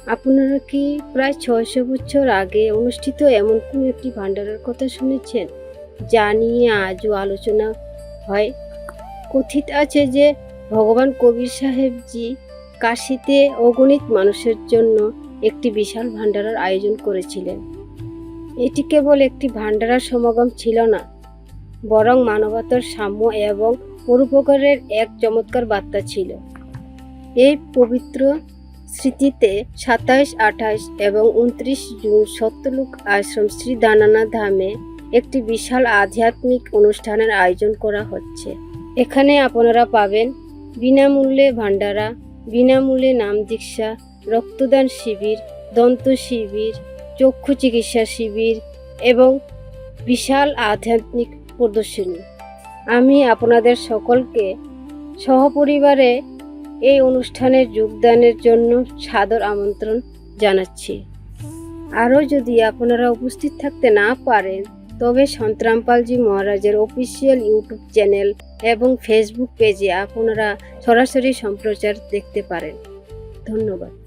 আপনারা কি প্রায় ৬০০ বছর আগে অনুষ্ঠিত এমন কোনো একটি ভান্ডারার কথা শুনেছেন যা নিয়ে আজও আলোচনা হয়? কথিত আছে যে ভগবান কবির সাহেবজি কাশীতে অগণিত মানুষের জন্য একটি বিশাল ভান্ডারার আয়োজন করেছিলেন। এটি কেবল একটি ভান্ডারার সমাগম ছিল না, বরং মানবতার সাম্য এবং পরোপকারের এক চমৎকার বার্তা ছিল। এই পবিত্র স্মৃতিতে ২৭, ২৮ এবং ২৯ জুন সত্যলোক আশ্রম শ্রী দানানা ধামে একটি বিশাল আধ্যাত্মিক অনুষ্ঠানের আয়োজন করা হচ্ছে। এখানে আপনারা পাবেন বিনামূল্যে ভান্ডারা, বিনামূল্যে নাম দীক্ষা, রক্তদান শিবির, দন্ত শিবির, চক্ষু চিকিৎসা শিবির এবং বিশাল আধ্যাত্মিক প্রদর্শনী। আমি আপনাদের সকলকে সহপরিবারে এই অনুষ্ঠানে যোগদানের জন্য সাদর আমন্ত্রণ জানাচ্ছি। আরও যদি আপনারা উপস্থিত থাকতে না পারেন, তবে সন্তরামপালজি মহারাজের অফিসিয়াল ইউটিউব চ্যানেল এবং ফেসবুক পেজে আপনারা সরাসরি সম্প্রচার দেখতে পারেন। ধন্যবাদ।